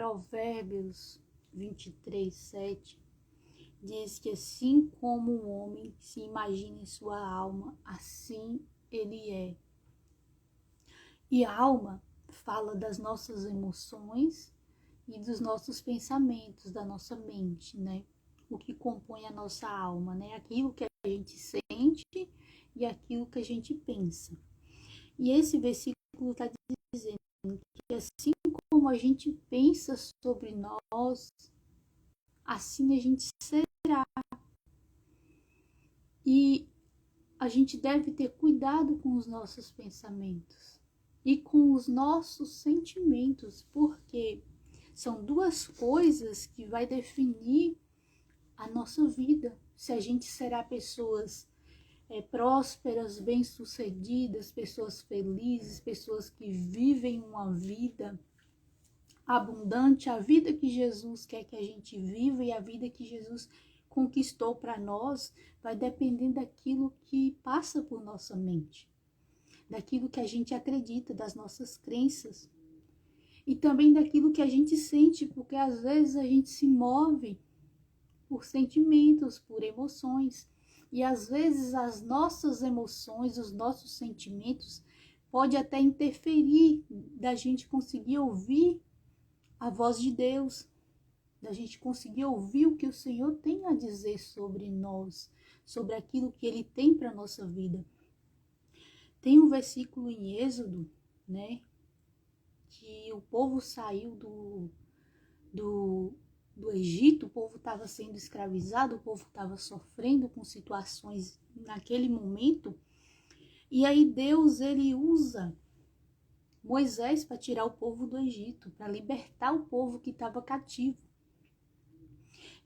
Provérbios 23:7 diz que assim como o homem se imagina em sua alma, assim ele é. E a alma fala das nossas emoções e dos nossos pensamentos, da nossa mente, né? O que compõe a nossa alma, né? Aquilo que a gente sente e aquilo que a gente pensa. E esse versículo está dizendo que assim como a gente pensa sobre nós, assim a gente será. E a gente deve ter cuidado com os nossos pensamentos e com os nossos sentimentos, porque são duas coisas que vai definir a nossa vida. Se a gente será pessoas prósperas, bem-sucedidas, pessoas felizes, pessoas que vivem uma vida abundante, a vida que Jesus quer que a gente viva e a vida que Jesus conquistou para nós, vai depender daquilo que passa por nossa mente, daquilo que a gente acredita, das nossas crenças e também daquilo que a gente sente, porque às vezes a gente se move por sentimentos, por emoções, e às vezes as nossas emoções, os nossos sentimentos pode até interferir da gente conseguir ouvir a voz de Deus, da gente conseguir ouvir o que o Senhor tem a dizer sobre nós, sobre aquilo que Ele tem para a nossa vida. Tem um versículo em Êxodo, né, que o povo saiu do Egito, o povo estava sendo escravizado, o povo estava sofrendo com situações naquele momento, e aí Deus, ele usa Moisés para tirar o povo do Egito, para libertar o povo que estava cativo.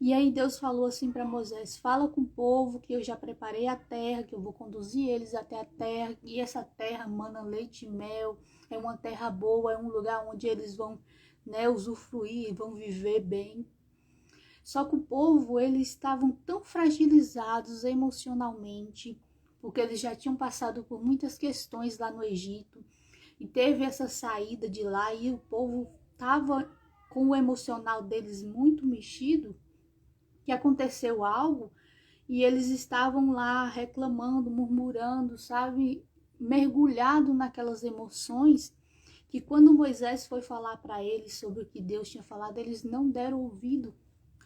E aí Deus falou assim para Moisés: fala com o povo que eu já preparei a terra, que eu vou conduzir eles até a terra, e essa terra mana leite e mel, é uma terra boa, é um lugar onde eles vão, né, usufruir, vão viver bem. Só que o povo, eles estavam tão fragilizados emocionalmente, porque eles já tinham passado por muitas questões lá no Egito, e teve essa saída de lá, e o povo estava com o emocional deles muito mexido, que aconteceu algo, e eles estavam lá reclamando, murmurando, sabe, mergulhado naquelas emoções, que quando Moisés foi falar para eles sobre o que Deus tinha falado, eles não deram ouvido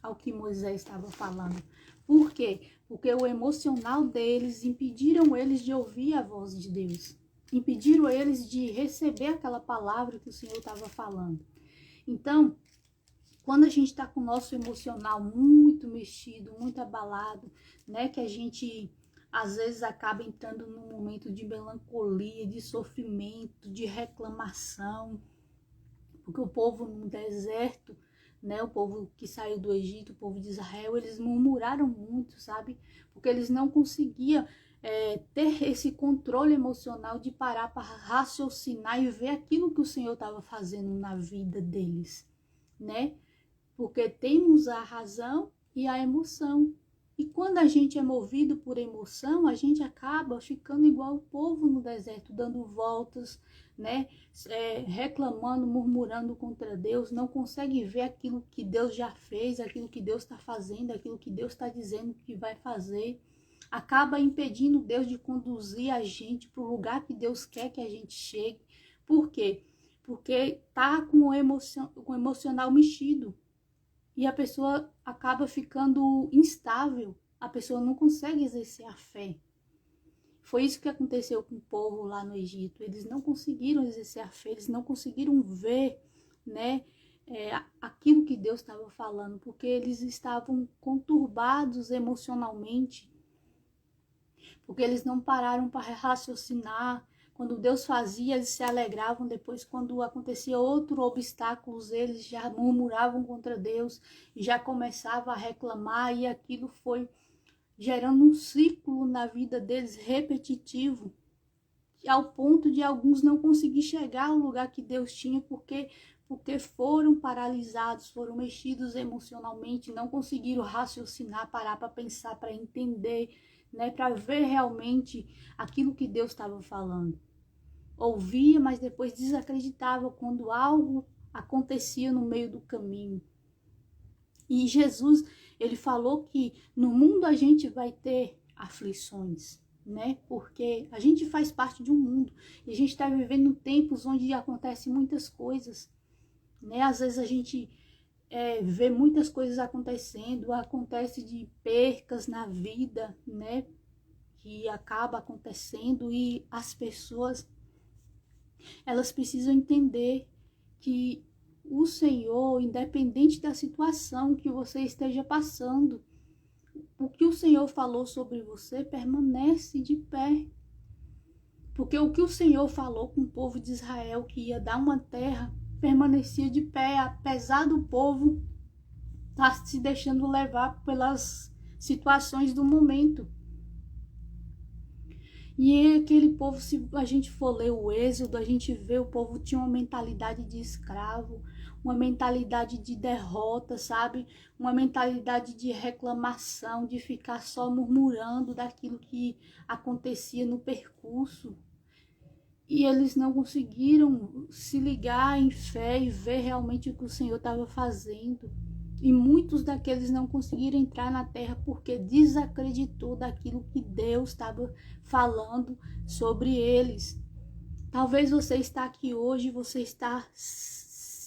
ao que Moisés estava falando. Por quê? Porque o emocional deles impediram eles de ouvir a voz de Deus. Impediram eles de receber aquela palavra que o Senhor estava falando. Então, quando a gente está com o nosso emocional muito mexido, muito abalado, né, que a gente às vezes acaba entrando num momento de melancolia, de sofrimento, de reclamação, porque o povo no deserto, né, o povo que saiu do Egito, o povo de Israel, eles murmuraram muito, sabe? Porque eles não conseguiam ter esse controle emocional de parar para raciocinar e ver aquilo que o Senhor estava fazendo na vida deles, né? Porque temos a razão e a emoção. E quando a gente é movido por emoção, a gente acaba ficando igual o povo no deserto, dando voltas, né? Reclamando, murmurando contra Deus, não consegue ver aquilo que Deus já fez, aquilo que Deus está fazendo, aquilo que Deus está dizendo que vai fazer. Acaba impedindo Deus de conduzir a gente para o lugar que Deus quer que a gente chegue. Por quê? Porque tá com o emocional mexido. E a pessoa acaba ficando instável, a pessoa não consegue exercer a fé. Foi isso que aconteceu com o povo lá no Egito. Eles não conseguiram exercer a fé, eles não conseguiram ver, né, aquilo que Deus estava falando, porque eles estavam conturbados emocionalmente, porque eles não pararam para raciocinar. Quando Deus fazia, eles se alegravam. Depois, quando acontecia outro obstáculo, eles já murmuravam contra Deus e já começavam a reclamar, e aquilo foi gerando um ciclo na vida deles repetitivo, ao ponto de alguns não conseguir chegar ao lugar que Deus tinha, porque foram paralisados, foram mexidos emocionalmente, não conseguiram raciocinar, parar para pensar, para entender, né, para ver realmente aquilo que Deus estava falando. Ouvia, mas depois desacreditava quando algo acontecia no meio do caminho. E Jesus, ele falou que no mundo a gente vai ter aflições, né? Porque a gente faz parte de um mundo e a gente está vivendo tempos onde acontecem muitas coisas, né? Às vezes a gente vê muitas coisas acontecendo, acontece de percas na vida, né? Que acaba acontecendo e as pessoas, elas precisam entender que o Senhor, independente da situação que você esteja passando, o que o Senhor falou sobre você permanece de pé. Porque o que o Senhor falou com o povo de Israel, que ia dar uma terra, permanecia de pé, apesar do povo estar se deixando levar pelas situações do momento. E aquele povo, se a gente for ler o Êxodo, a gente vê o povo tinha uma mentalidade de escravo, uma mentalidade de derrota, sabe? Uma mentalidade de reclamação, de ficar só murmurando daquilo que acontecia no percurso. E eles não conseguiram se ligar em fé e ver realmente o que o Senhor estava fazendo. E muitos daqueles não conseguiram entrar na terra porque desacreditou daquilo que Deus estava falando sobre eles. Talvez você está aqui hoje, você está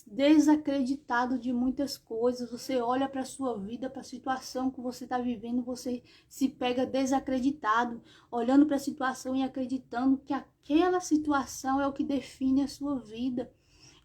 desacreditado de muitas coisas. Você olha para a sua vida, para a situação que você está vivendo, você se pega desacreditado, olhando para a situação e acreditando que aquela situação é o que define a sua vida.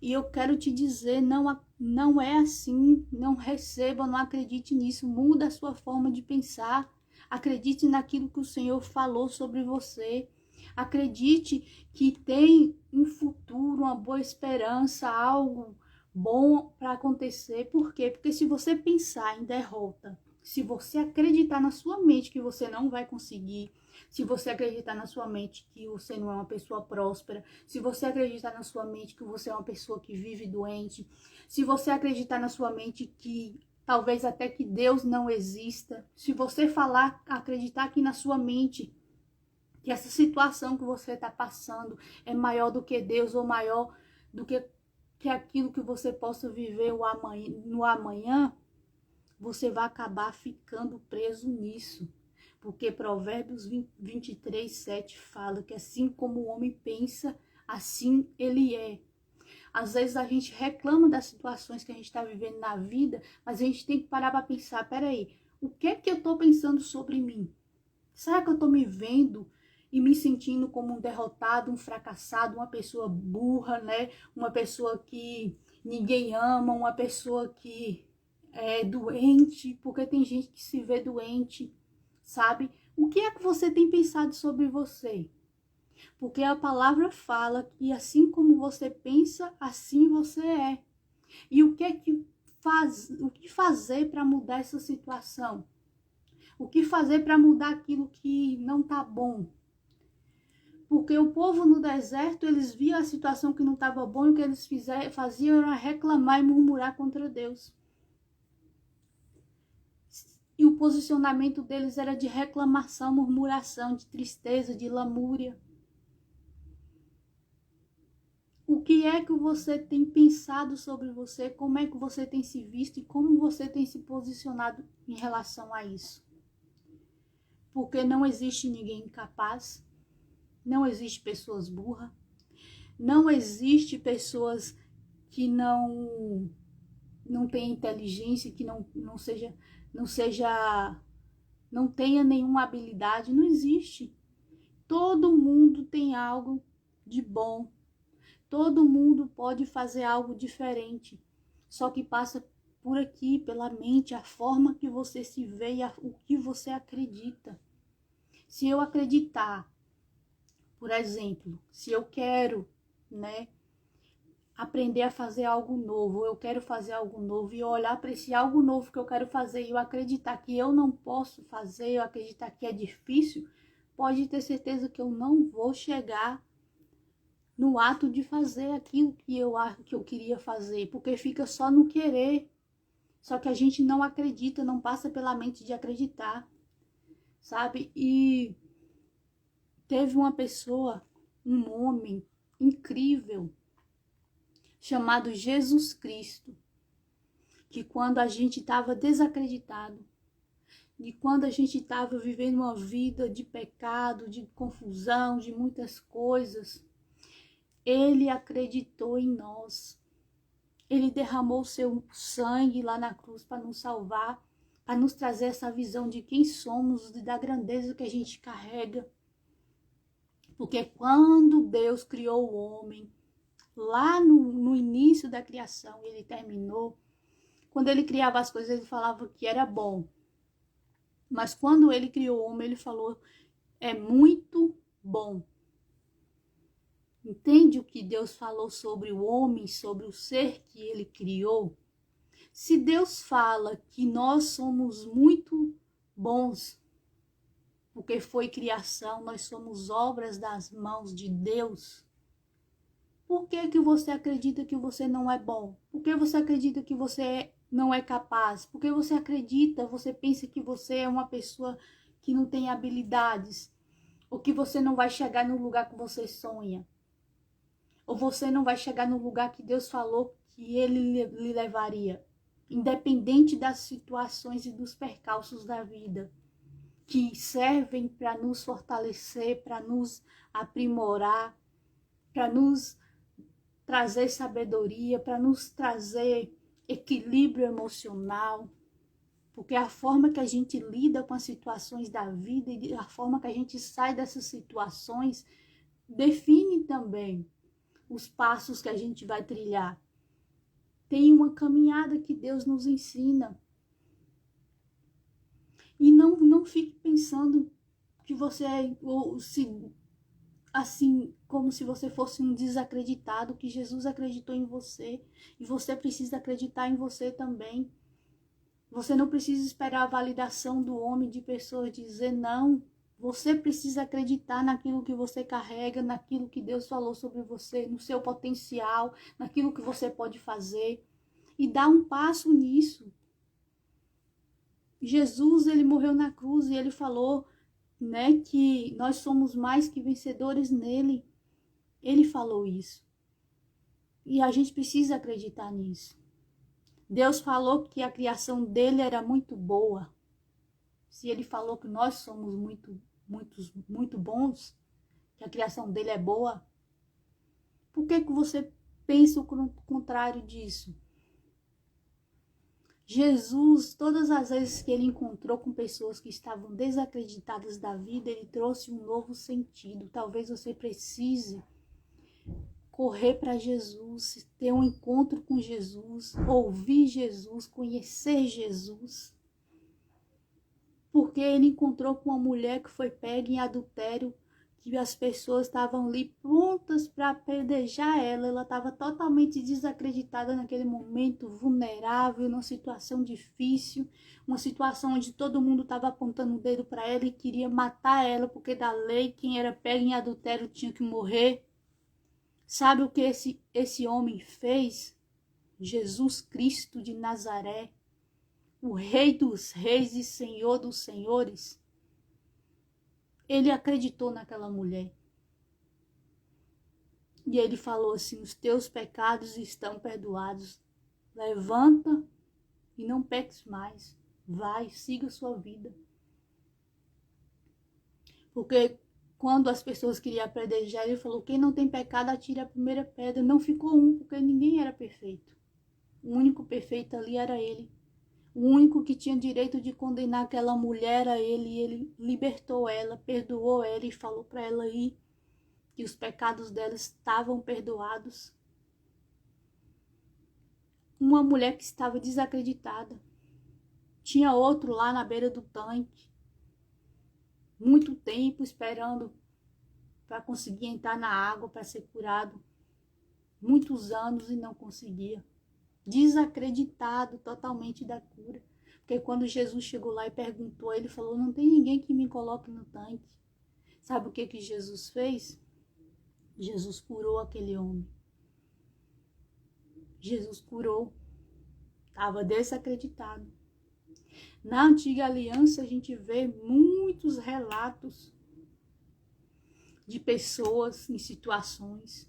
E eu quero te dizer, não é assim, não receba, não acredite nisso, muda a sua forma de pensar, acredite naquilo que o Senhor falou sobre você, acredite que tem um futuro, uma boa esperança, algo bom para acontecer. Por quê? Porque se você pensar em derrota, se você acreditar na sua mente que você não vai conseguir, se você acreditar na sua mente que você não é uma pessoa próspera, se você acreditar na sua mente que você é uma pessoa que vive doente, se você acreditar na sua mente que talvez até que Deus não exista, se você acreditar aqui na sua mente que essa situação que você está passando é maior do que Deus ou maior do que aquilo que você possa viver no amanhã, você vai acabar ficando preso nisso. Porque Provérbios 23, 7 fala que assim como o homem pensa, assim ele é. Às vezes a gente reclama das situações que a gente está vivendo na vida, mas a gente tem que parar para pensar, peraí, o que é que eu estou pensando sobre mim? Será que eu estou me vendo e me sentindo como um derrotado, um fracassado, uma pessoa burra, né? Uma pessoa que ninguém ama, uma pessoa que é doente, porque tem gente que se vê doente, sabe? O que é que você tem pensado sobre você? Porque a palavra fala que assim como você pensa, assim você é. E o que fazer para mudar essa situação? O que fazer para mudar aquilo que não tá bom? Porque o povo no deserto, eles viam a situação que não estava bom e o que eles faziam era reclamar e murmurar contra Deus. E o posicionamento deles era de reclamação, murmuração, de tristeza, de lamúria. O que é que você tem pensado sobre você? Como é que você tem se visto e como você tem se posicionado em relação a isso? Porque não existe ninguém incapaz, não existe pessoas burras, não existe pessoas que não tenha inteligência, que não tenha nenhuma habilidade, não existe. Todo mundo tem algo de bom. Todo mundo pode fazer algo diferente. Só que passa por aqui, pela mente, a forma que você se vê e o que você acredita. Se eu acreditar, por exemplo, se eu quero, né, aprender a fazer algo novo, eu quero fazer algo novo e olhar para esse algo novo que eu quero fazer e eu acreditar que eu não posso fazer, eu acreditar que é difícil, pode ter certeza que eu não vou chegar no ato de fazer aquilo que eu queria fazer, porque fica só no querer. Só que a gente não acredita, não passa pela mente de acreditar, sabe? E teve uma pessoa, um homem incrível, chamado Jesus Cristo, que quando a gente estava desacreditado, e quando a gente estava vivendo uma vida de pecado, de confusão, de muitas coisas, ele acreditou em nós. Ele derramou seu sangue lá na cruz para nos salvar, para nos trazer essa visão de quem somos e da grandeza que a gente carrega. Porque quando Deus criou o homem, lá no início da criação, ele terminou, quando ele criava as coisas, ele falava que era bom. Mas quando ele criou o homem, ele falou, é muito bom. Entende o que Deus falou sobre o homem, sobre o ser que ele criou? Se Deus fala que nós somos muito bons, porque foi criação, nós somos obras das mãos de Deus, por que que você acredita que você não é bom? Por que você acredita que você não é capaz? Por que você acredita, você pensa que você é uma pessoa que não tem habilidades? Ou que você não vai chegar no lugar que você sonha? Ou você não vai chegar no lugar que Deus falou que ele lhe levaria? Independente das situações e dos percalços da vida, que servem para nos fortalecer, para nos aprimorar, para nos trazer sabedoria, para nos trazer equilíbrio emocional, porque a forma que a gente lida com as situações da vida e a forma que a gente sai dessas situações define também os passos que a gente vai trilhar. Tem uma caminhada que Deus nos ensina. E não fique pensando que você é, ou se, assim, como se você fosse um desacreditado, que Jesus acreditou em você. E você precisa acreditar em você também. Você não precisa esperar a validação do homem, de pessoas dizer não. Você precisa acreditar naquilo que você carrega, naquilo que Deus falou sobre você, no seu potencial, naquilo que você pode fazer. E dar um passo nisso. Jesus, ele morreu na cruz e ele falou, né, que nós somos mais que vencedores nele. Ele falou isso. E a gente precisa acreditar nisso. Deus falou que a criação dele era muito boa. Se ele falou que nós somos muito bons, que a criação dele é boa, por que você pensa o contrário disso? Jesus, todas as vezes que ele encontrou com pessoas que estavam desacreditadas da vida, ele trouxe um novo sentido. Talvez você precise correr para Jesus, ter um encontro com Jesus, ouvir Jesus, conhecer Jesus. Porque ele encontrou com uma mulher que foi pega em adultério, que as pessoas estavam ali prontas para apedrejar ela. Ela estava totalmente desacreditada naquele momento, vulnerável, numa situação difícil, uma situação onde todo mundo estava apontando o dedo para ela e queria matar ela, porque da lei quem era pego em adultério tinha que morrer. Sabe o que esse homem fez? Jesus Cristo de Nazaré, o Rei dos Reis e Senhor dos Senhores, ele acreditou naquela mulher. E ele falou assim, os teus pecados estão perdoados. Levanta e não peques mais. Vai, siga a sua vida. Porque quando as pessoas queriam apedrejar, ele falou, quem não tem pecado, atire a primeira pedra. Não ficou um, porque ninguém era perfeito. O único perfeito ali era ele. O único que tinha direito de condenar aquela mulher era ele. E ele libertou ela, perdoou ela e falou para ela ir, que os pecados dela estavam perdoados. Uma mulher que estava desacreditada. Tinha outro lá na beira do tanque, muito tempo esperando para conseguir entrar na água para ser curado. Muitos anos e não conseguia. Desacreditado totalmente da cura. Porque quando Jesus chegou lá e perguntou, ele falou, não tem ninguém que me coloque no tanque. Sabe o que Jesus fez? Jesus curou aquele homem. Jesus curou. Estava desacreditado. Na antiga aliança a gente vê muitos relatos de pessoas em situações.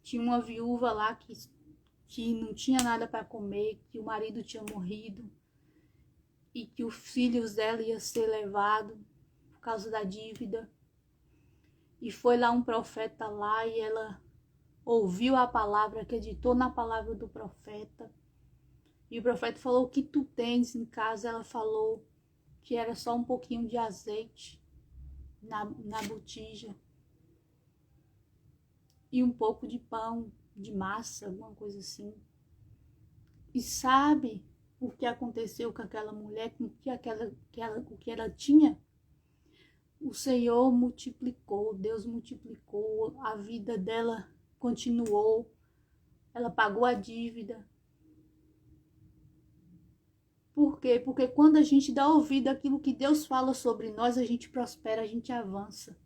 Tinha uma viúva lá que que não tinha nada para comer, que o marido tinha morrido e que os filhos dela iam ser levados por causa da dívida. E foi lá um profeta lá e ela ouviu a palavra, acreditou na palavra do profeta. E o profeta falou: o que tu tens em casa? Ela falou que era só um pouquinho de azeite na botija e um pouco de pão, de massa, alguma coisa assim. E sabe o que aconteceu com aquela mulher, com o que ela tinha? O Senhor multiplicou, Deus multiplicou, a vida dela continuou, ela pagou a dívida. Por quê? Porque quando a gente dá ouvido àquilo que Deus fala sobre nós, a gente prospera, a gente avança.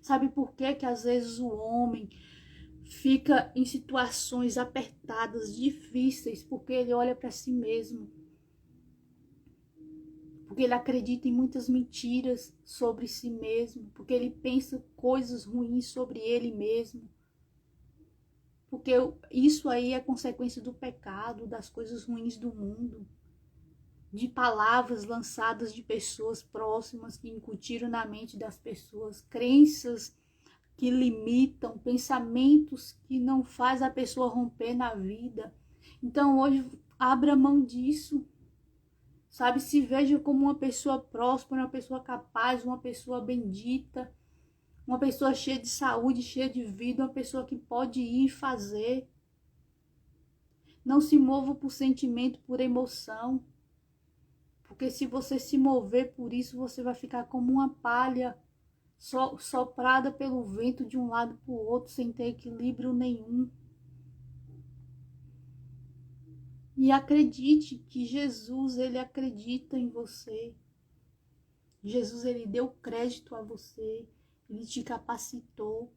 Sabe por quê que às vezes o homem fica em situações apertadas, difíceis, porque ele olha para si mesmo. Porque ele acredita em muitas mentiras sobre si mesmo, porque ele pensa coisas ruins sobre ele mesmo. Porque isso aí é consequência do pecado, das coisas ruins do mundo, de palavras lançadas de pessoas próximas que incutiram na mente das pessoas, crenças que limitam, pensamentos que não faz a pessoa romper na vida. Então hoje abra mão disso, sabe? Se veja como uma pessoa próspera, uma pessoa capaz, uma pessoa bendita, uma pessoa cheia de saúde, cheia de vida, uma pessoa que pode ir e fazer. Não se mova por sentimento, por emoção. Porque se você se mover por isso, você vai ficar como uma palha soprada pelo vento de um lado para o outro, sem ter equilíbrio nenhum. E acredite que Jesus, ele acredita em você. Jesus, ele deu crédito a você, ele te capacitou.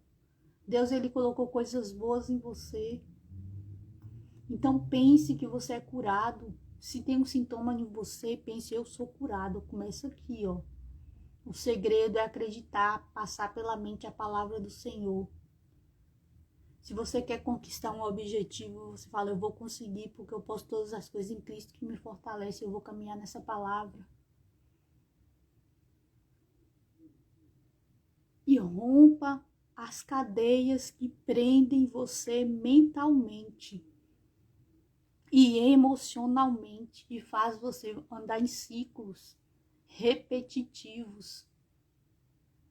Deus, ele colocou coisas boas em você. Então pense que você é curado. Se tem um sintoma em você, pense: eu sou curado. Começa aqui, ó. O segredo é acreditar, passar pela mente a palavra do Senhor. Se você quer conquistar um objetivo, você fala: eu vou conseguir, porque eu posso todas as coisas em Cristo que me fortalece. Eu vou caminhar nessa palavra. E rompa as cadeias que prendem você mentalmente e emocionalmente, e faz você andar em ciclos repetitivos.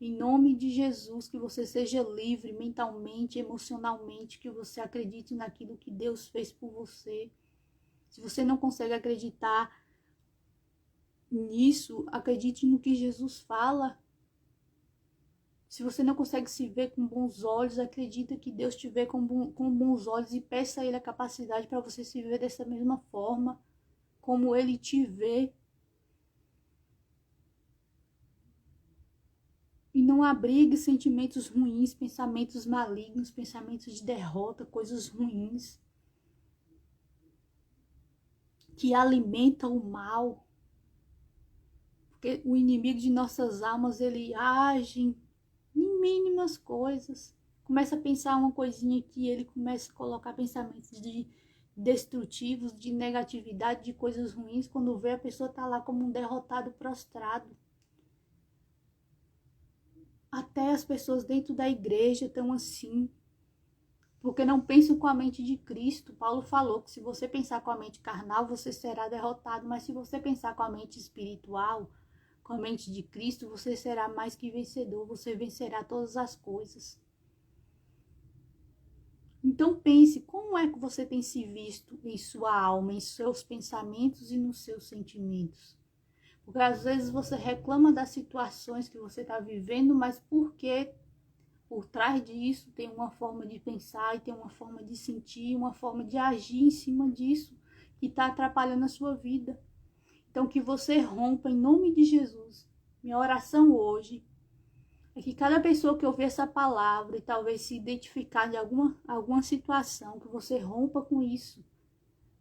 Em nome de Jesus, que você seja livre mentalmente, emocionalmente, que você acredite naquilo que Deus fez por você. Se você não consegue acreditar nisso, acredite no que Jesus fala. Se você não consegue se ver com bons olhos, acredita que Deus te vê com bons olhos e peça a Ele a capacidade para você se ver dessa mesma forma, como Ele te vê. E não abrigue sentimentos ruins, pensamentos malignos, pensamentos de derrota, coisas ruins que alimentam o mal. Porque o inimigo de nossas almas, ele age em mínimas coisas. Começa a pensar uma coisinha aqui, ele começa a colocar pensamentos destrutivos, de negatividade, de coisas ruins. Quando vê, a pessoa está lá como um derrotado, prostrado. Até as pessoas dentro da igreja estão assim, porque não pensam com a mente de Cristo. Paulo falou que se você pensar com a mente carnal, você será derrotado, mas se você pensar com a mente espiritual, com a mente de Cristo, você será mais que vencedor, você vencerá todas as coisas. Então pense, como é que você tem se visto em sua alma, em seus pensamentos e nos seus sentimentos? Porque às vezes você reclama das situações que você está vivendo, mas porque por trás disso tem uma forma de pensar e tem uma forma de sentir, uma forma de agir em cima disso que está atrapalhando a sua vida. Então que você rompa em nome de Jesus. Minha oração hoje é que cada pessoa que ouvir essa palavra e talvez se identificar de alguma situação, que você rompa com isso.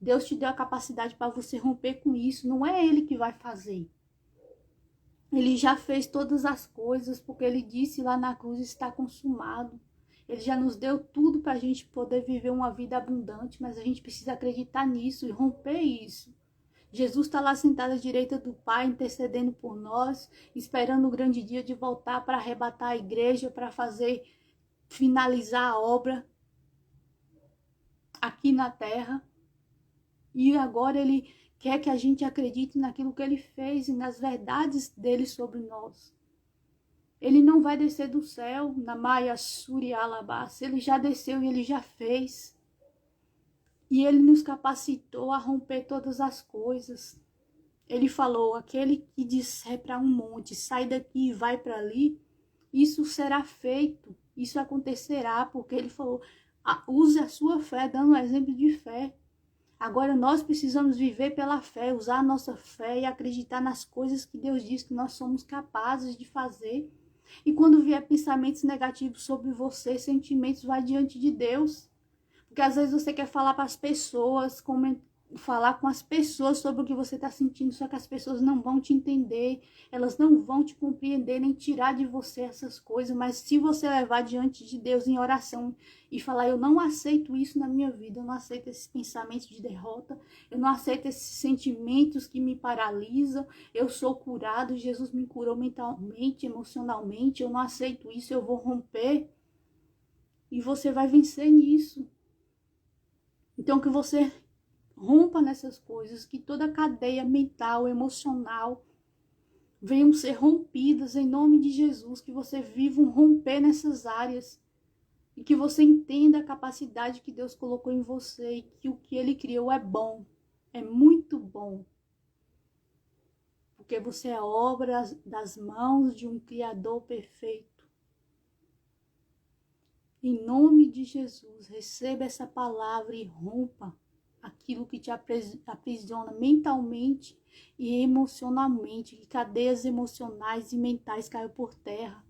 Deus te deu a capacidade para você romper com isso. Não é Ele que vai fazer. Ele já fez todas as coisas, porque Ele disse lá na cruz: está consumado. Ele já nos deu tudo para a gente poder viver uma vida abundante, mas a gente precisa acreditar nisso e romper isso. Jesus está lá sentado à direita do Pai, intercedendo por nós, esperando o grande dia de voltar para arrebatar a igreja, para finalizar a obra aqui na terra. E agora ele quer que a gente acredite naquilo que ele fez e nas verdades dele sobre nós. Ele não vai descer do céu, na Maia Suri Alabás. Ele já desceu e ele já fez. E ele nos capacitou a romper todas as coisas. Ele falou, aquele que disser para um monte, sai daqui e vai para ali, isso será feito, isso acontecerá, porque ele falou, use a sua fé, dando um exemplo de fé. Agora nós precisamos viver pela fé, usar a nossa fé e acreditar nas coisas que Deus diz que nós somos capazes de fazer. E quando vier pensamentos negativos sobre você, sentimentos, vai diante de Deus. Porque às vezes você quer falar para as pessoas, falar com as pessoas sobre o que você está sentindo, só que as pessoas não vão te entender, elas não vão te compreender, nem tirar de você essas coisas, mas se você levar diante de Deus em oração e falar, eu não aceito isso na minha vida, eu não aceito esses pensamentos de derrota, eu não aceito esses sentimentos que me paralisam, eu sou curado, Jesus me curou mentalmente, emocionalmente, eu não aceito isso, eu vou romper, e você vai vencer nisso. Então que você rompa nessas coisas, que toda a cadeia mental, emocional, venham ser rompidas em nome de Jesus, que você viva um romper nessas áreas e que você entenda a capacidade que Deus colocou em você e que o que Ele criou é bom, é muito bom. Porque você é obra das mãos de um Criador perfeito. Em nome de Jesus, receba essa palavra e rompa aquilo que te aprisiona mentalmente e emocionalmente, que cadeias emocionais e mentais caiam por terra.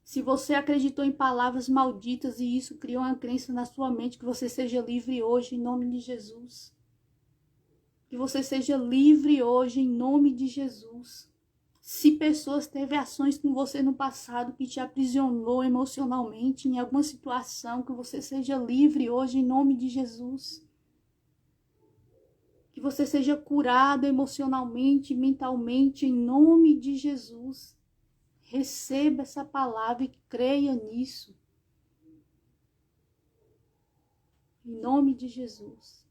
Se você acreditou em palavras malditas e isso criou uma crença na sua mente, que você seja livre hoje em nome de Jesus. Que você seja livre hoje em nome de Jesus. Se pessoas teve ações com você no passado que te aprisionou emocionalmente em alguma situação, que você seja livre hoje em nome de Jesus. Que você seja curado emocionalmente, mentalmente, em nome de Jesus. Receba essa palavra e creia nisso. Em nome de Jesus.